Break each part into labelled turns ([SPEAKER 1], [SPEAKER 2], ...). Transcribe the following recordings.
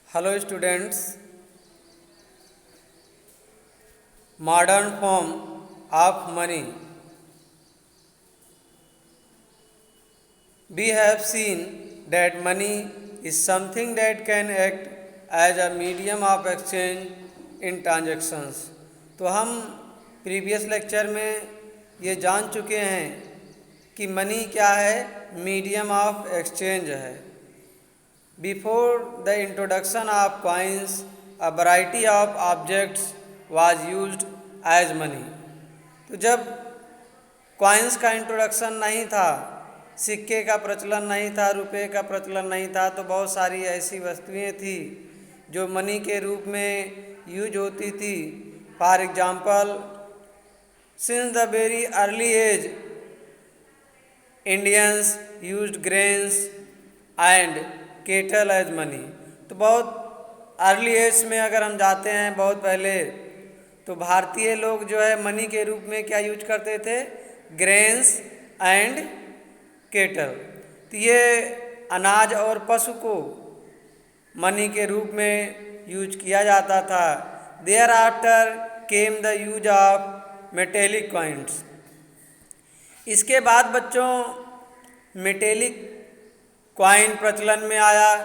[SPEAKER 1] Hello students, modern form of money. We have seen that money is something that can act as a medium of exchange in transactions. तो हम previous lecture में ये जान चुके हैं कि money क्या है, मीडियम ऑफ एक्सचेंज है. Before the introduction of coins, a variety of objects was used as money. तो जब कॉइन्स का इंट्रोडक्शन नहीं था, सिक्के का प्रचलन नहीं था, रुपए का प्रचलन नहीं था, तो बहुत सारी ऐसी वस्तुएं थी जो मनी के रूप में यूज होती थी. For example, since the very early age Indians used grains and cattle as money. तो बहुत अर्ली एज में अगर हम जाते हैं बहुत पहले, तो भारतीय लोग जो है मनी के रूप में क्या यूज करते थे, ग्रेन्स एंड केटल. तो ये अनाज और पशु को मनी के रूप में यूज किया जाता था. Thereafter came the use of metallic coins. इसके बाद बच्चों मेटेलिक कॉइन प्रचलन में आया.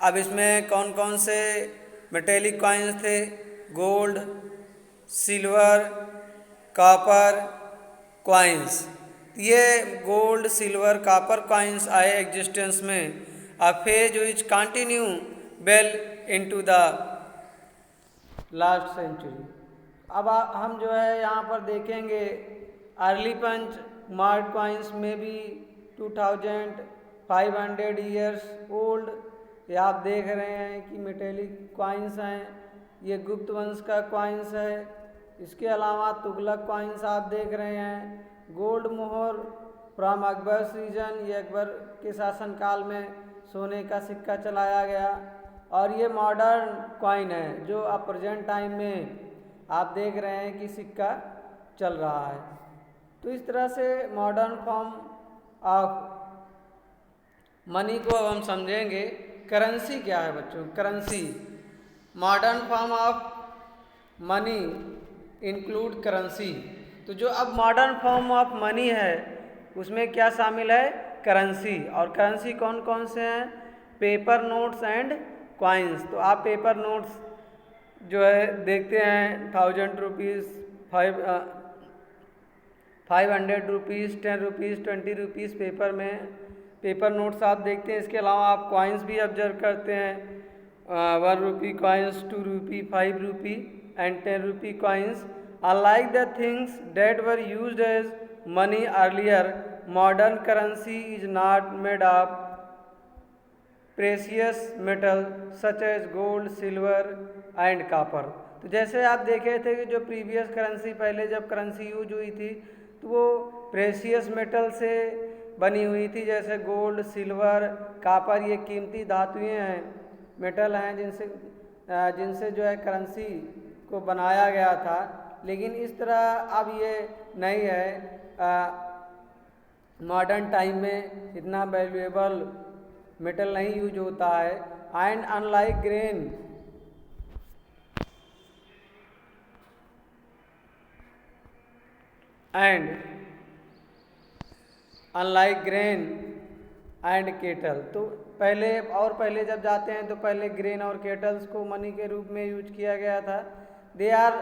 [SPEAKER 1] अब इसमें कौन कौन से मेटेलिक कॉइन्स थे, गोल्ड, सिल्वर, कॉपर कॉइन्स. ये गोल्ड, सिल्वर, कॉपर कॉइन्स आए एग्जिस्टेंस में. A phase which continue well into the last century. अब हम जो है यहाँ पर देखेंगे अर्ली पंच मार्क कॉइन्स में भी 2500 ईयर्स ओल्ड. ये आप देख रहे हैं कि मेटेलिक कॉइन्स हैं. ये गुप्त वंश का कॉइन्स है. इसके अलावा तुगलक कॉइन्स आप देख रहे हैं. गोल्ड मोहर फ्रॉम अकबर सीजन, ये अकबर के शासनकाल में सोने का सिक्का चलाया गया. और ये मॉडर्न कॉइन है जो अब प्रेजेंट टाइम में आप देख रहे हैं कि सिक्का चल रहा है. तो इस तरह से मॉडर्न फॉर्म ऑफ मनी को अब हम समझेंगे. करेंसी क्या है बच्चों, currency. Modern form of money include currency. तो जो अब मॉडर्न फॉर्म ऑफ मनी है उसमें क्या शामिल है, करेंसी. और करेंसी कौन कौन से हैं, पेपर नोट्स एंड कॉइन्स. तो आप पेपर नोट्स जो है देखते हैं 1000 rupees, 500 rupees, 10 rupees, 20 rupees paper में पेपर नोट्स आप देखते हैं. इसके अलावा आप कॉइन्स भी ऑब्जर्व करते हैं. 1 rupee coins, 2 rupee, 5 rupee and 10 rupee coins. Unlike the things that were used as money earlier, modern currency is not made of precious metal such as gold, silver and copper. तो जैसे आप देखे थे कि जो previous currency, पहले जब currency use हुई थी तो वो प्रेशियस मेटल से बनी हुई थी, जैसे गोल्ड, सिल्वर, कॉपर. ये कीमती धातुएं हैं, मेटल हैं जिनसे जो है करेंसी को बनाया गया था. लेकिन इस तरह अब ये नहीं है. मॉडर्न टाइम में इतना वैल्यूएबल मेटल नहीं यूज होता है. And unlike grain and kettle. तो पहले जब जाते हैं तो पहले ग्रेन और केटल्स को मनी के रूप में यूज किया गया था. They are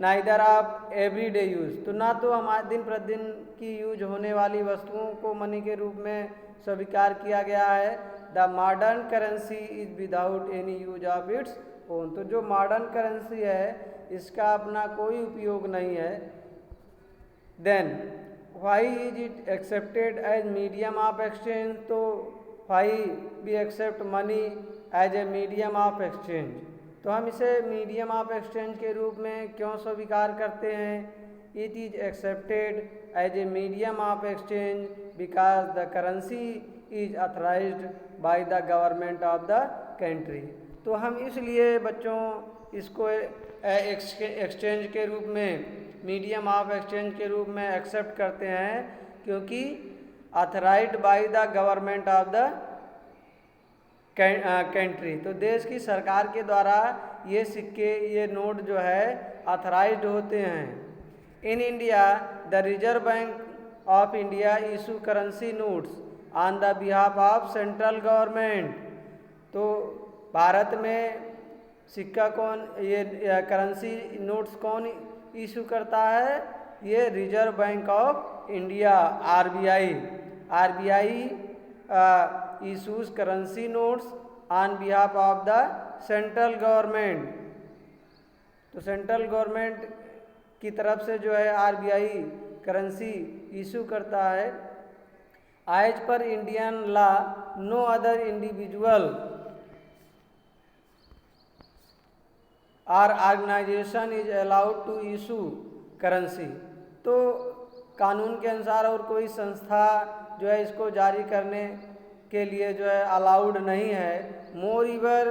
[SPEAKER 1] neither of everyday use. तो ना तो हमारे दिन प्रतिदिन की यूज होने वाली वस्तुओं को मनी के रूप में स्वीकार किया गया है. The modern currency is without any use of its own. तो जो मॉडर्न करेंसी है इसका अपना कोई उपयोग नहीं है. Then why is it accepted as medium of exchange. तो why we accept money as a medium of exchange. तो हम इसे मीडियम ऑफ एक्सचेंज के रूप में क्यों स्वीकार करते हैं. It is accepted as a medium of exchange because the currency is authorised by the government of the country. तो हम इसलिए बच्चों इसको एक्सचेंज के रूप में, मीडियम ऑफ एक्सचेंज के रूप में एक्सेप्ट करते हैं क्योंकि authorised by the government of the country. तो देश की सरकार के द्वारा ये सिक्के, ये नोट जो है ऑथराइज्ड होते हैं। In India the reserve bank of India issue currency notes on the behalf of central government. तो भारत में सिक्का कौन, ये करेंसी नोट्स कौन इशू करता है? ये reserve bank of India RBI. RBI issues currency notes on behalf of the central government. तो सेंट्रल गवर्नमेंट की तरफ से जो है आरबीआई करेंसी इशू करता है। As per Indian law no other individual और organisation is allowed to issue currency. तो कानून के अनुसार और कोई संस्था जो है इसको जारी करने के लिए जो है अलाउड नहीं है। Moreover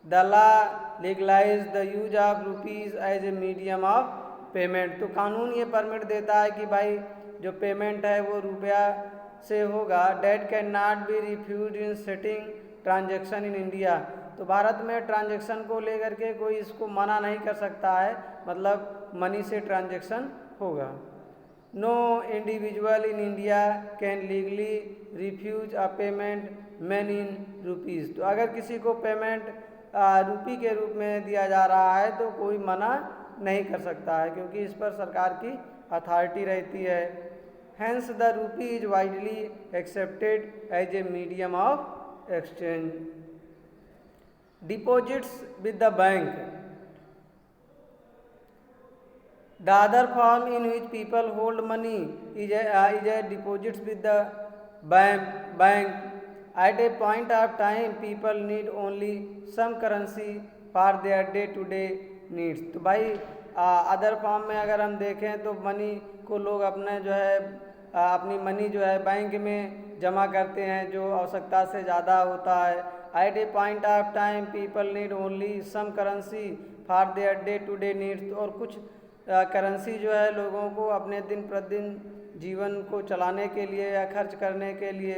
[SPEAKER 1] the law legalise the use of rupees as a medium of payment. तो कानून ये परमिट देता है कि भाई जो पेमेंट है वो रुपया से होगा। Date can not be refuge in setting transaction in India. तो भारत में ट्रांजेक्शन को लेकर के कोई इसको मना नहीं कर सकता है, मतलब मनी से ट्रांजेक्शन होगा। No individual in India can legally refuse a payment made in rupees. तो अगर किसी को पेमेंट रुपी के रूप में दिया जा रहा है तो कोई मना नहीं कर सकता है, क्योंकि इस पर सरकार की अथॉरिटी रहती है। Hence the rupee is widely accepted as a medium of exchange. Deposits with the bank. The other form in which people hold money is a deposits with the bank. At a point of time, people need only some currency for their day-to-day needs. तो भाई other form में अगर हम देखें तो money को लोग अपने जो है अपनी मनी जो है बैंक में जमा करते हैं जो आवश्यकता से ज़्यादा होता है। At a point of time, people need only some currency for their day-to-day needs। और कुछ करेंसी जो है लोगों को अपने दिन प्रतिदिन जीवन को चलाने के लिए या खर्च करने के लिए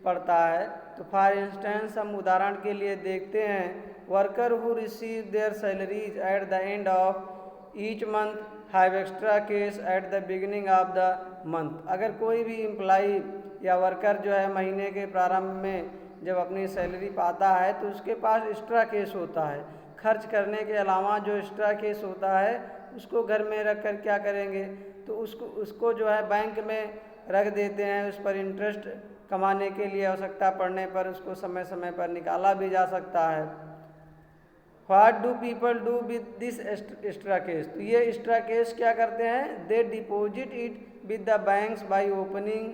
[SPEAKER 1] पड़ता है। तो फॉर इंस्टेंस हम उदाहरण के लिए देखते हैं, worker who receive there salaries at the end of each month have extra cash at the beginning of the month. अगर कोई भी एम्प्लॉई या वर्कर जो है महीने के प्रारंभ में जब अपनी सैलरी पाता है तो उसके पास एक्स्ट्रा कैश होता है। खर्च करने के अलावा जो एक्स्ट्रा कैश होता है उसको घर में रख कर क्या करेंगे, तो उसको जो है बैंक में रख देते हैं। उस पर इंटरेस्ट कमाने के लिए आवश्यकता पड़ने पर उसको समय समय पर निकाला भी जा सकता है। What do people do with this extra cash. तो ये एक्स्ट्रा कैश क्या करते हैं? They deposit it with the banks by opening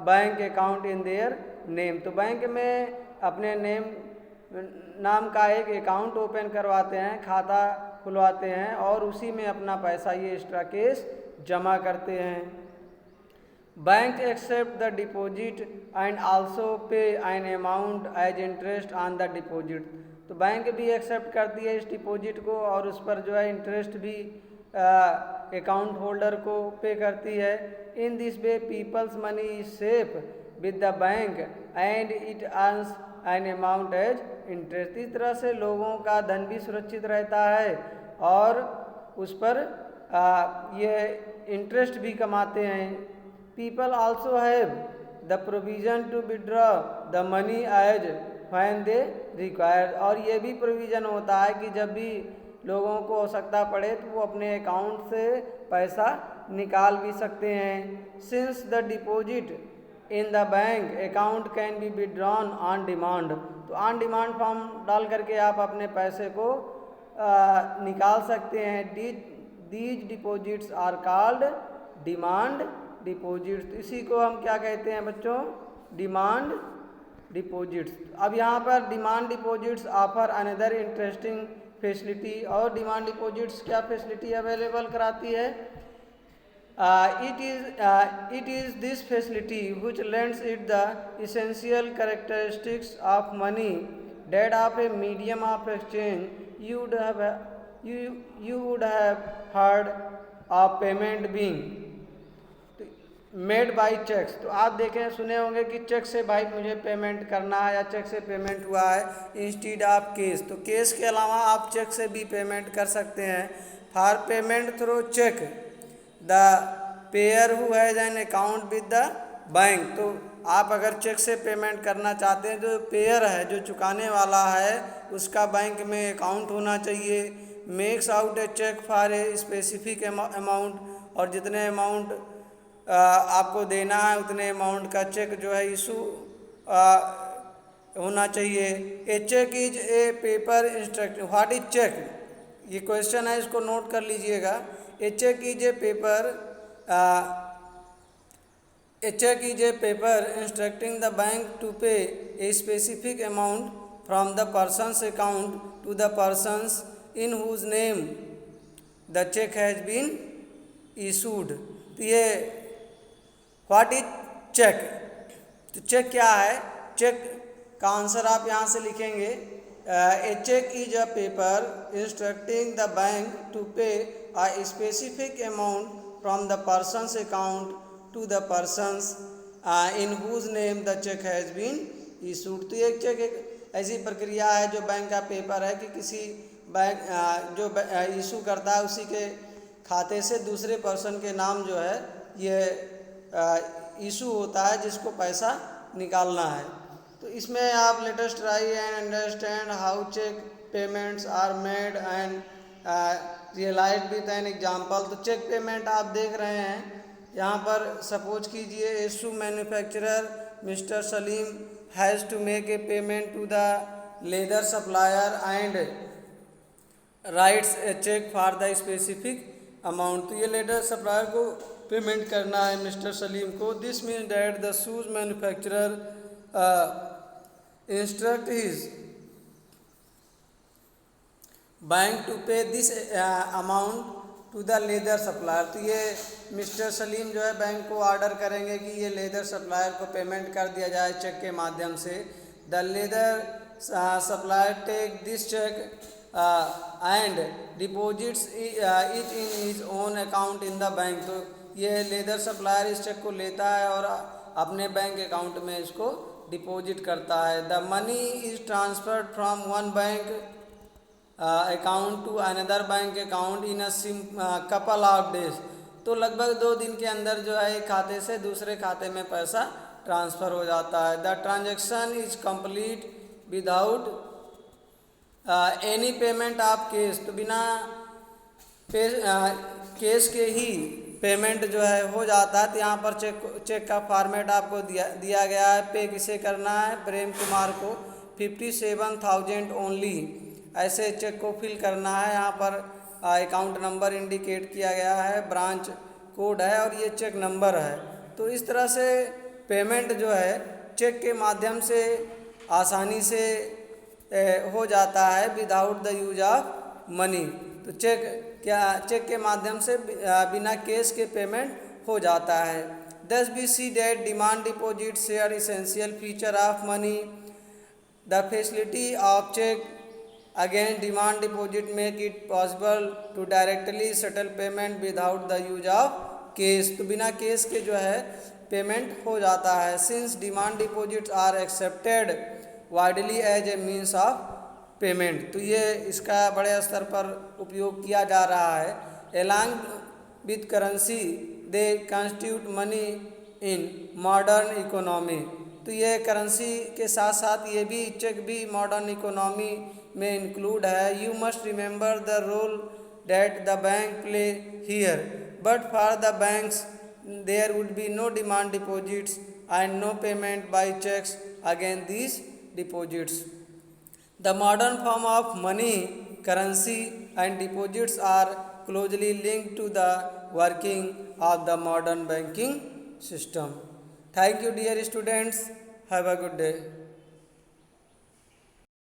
[SPEAKER 1] bank account in their name. तो बैंक में अपने नाम का एक अकाउंट ओपन करवाते हैं, खाता खुलवाते हैं और उसी में अपना पैसा ये एक्स्ट्रा कैश जमा करते हैं। Bank accept the deposit and also pay an amount as interest on the deposit. तो बैंक भी एक्सेप्ट करती है इस डिपॉजिट को और उस पर जो है इंटरेस्ट भी अकाउंट होल्डर को पे करती है। In this way people's money is safe with the bank and it earns an amount as interest. इस तरह से लोगों का धन भी सुरक्षित रहता है और उस पर ये इंटरेस्ट भी कमाते हैं। People also have the provision to withdraw the money as when they require. और ये भी प्रोविज़न होता है कि जब भी लोगों को आवश्यकता पड़े तो वो अपने अकाउंट से पैसा निकाल भी सकते हैं। Since the deposit in the bank account can be withdrawn on demand. तो ऑन डिमांड फॉर्म डाल करके आप अपने पैसे को निकाल सकते हैं। These deposits are called demand deposits. इसी को हम क्या कहते हैं बच्चों? Demand deposits. अब यहाँ पर demand deposits offer another interesting facility. और डिमांड डिपॉजिट्स क्या फैसिलिटी अवेलेबल कराती है? It is this facility which lends it the essential characteristics of money, that of a medium of exchange. You would have heard of payment being। तो made by checks, तो आप देखें सुने होंगे कि चेक से भाई मुझे पेमेंट करना है या चेक से पेमेंट हुआ है इंस्टीड ऑफ केस। तो केस के अलावा आप चेक से भी पेमेंट कर सकते हैं। For payment through cheque the payer who has an account with the bank, तो आप अगर चेक से पेमेंट करना चाहते हैं, जो पेयर है जो चुकाने वाला है उसका बैंक में अकाउंट होना चाहिए। Makes out a cheque for a specific amount, और जितने अमाउंट आपको देना है उतने अमाउंट का चेक जो है इशू होना चाहिए। A cheque is a paper instruct, what is cheque, ये क्वेश्चन है, इसको नोट कर लीजिएगा। A cheque is a paper A check is a paper instructing the bank to pay a specific amount from the person's account to the persons in whose name the check has been issued। तो ये what is cheque, तो cheque क्या है, cheque का answer आप यहाँ से लिखेंगे। A cheque is a paper instructing the bank to pay a specific amount from the person's account to the persons in whose name the cheque has been issued. तो एक check एक ऐसी प्रक्रिया है जो बैंक का पेपर है कि किसी बैंक जो इशू करता है उसी के खाते से दूसरे पर्सन के नाम जो है ये इशू होता है जिसको पैसा निकालना है। तो इसमें आप let us try and understand how cheque payments are made and realise with an example. तो चेक पेमेंट आप देख रहे हैं यहाँ पर, सपोज कीजिए shoe manufacturer mister Salim has to make a payment to the leather supplier and writes a cheque for the specific amount. तो ये लेदर सप्लायर को पेमेंट करना है मिस्टर सलीम को। This means that the shoes manufacturer instruct his bank to pay this amount to the leather supplier. तो ये mister Salim जो है बैंक को ऑर्डर करेंगे कि ये लेदर सप्लायर को पेमेंट कर दिया जाए चेक के माध्यम से। The leather supplier take this cheque and deposits it in his own account in the bank. तो ये लेदर सप्लायर इस चेक को लेता है और अपने बैंक अकाउंट में इसको डिपॉजिट करता है। The money is transferred from one bank account to another bank account in a couple of days. तो लगभग 2 दिन के अंदर जो है एक खाते से दूसरे खाते में पैसा ट्रांसफ़र हो जाता है। The transaction is complete without any payment of case. तो बिना केस के ही पेमेंट जो है हो जाता है। तो यहाँ पर चेक का फॉर्मेट आपको दिया गया है। पे किसे करना है, प्रेम कुमार को 57,000 ओनली, ऐसे चेक को फिल करना है। यहाँ पर अकाउंट नंबर इंडिकेट किया गया है, ब्रांच कोड है और ये चेक नंबर है। तो इस तरह से पेमेंट जो है चेक के माध्यम से आसानी से हो जाता है without the use of money. तो चेक के माध्यम से बिना कैश के पेमेंट हो जाता है। Thus we see that demand deposits share essential feature of money. The facility of check against demand deposit make it possible to directly settle payment without the use of cash. तो बिना cash के जो है payment हो जाता है। Since demand deposits are accepted widely as a means of payment, तो ये इसका बड़े स्तर पर उपयोग किया जा रहा है। Along with currency they constitute money in modern economy। तो ये करेंसी के साथ साथ ये भी चेक भी मॉडर्न इकोनॉमी में इंक्लूड है। You must remember the role that the bank play here, but for the banks there would be no demand deposits and no payment by cheques against these deposits. The modern form of money, currency and deposits are closely linked to the working of the modern banking system. Thank you dear students. Have a good day.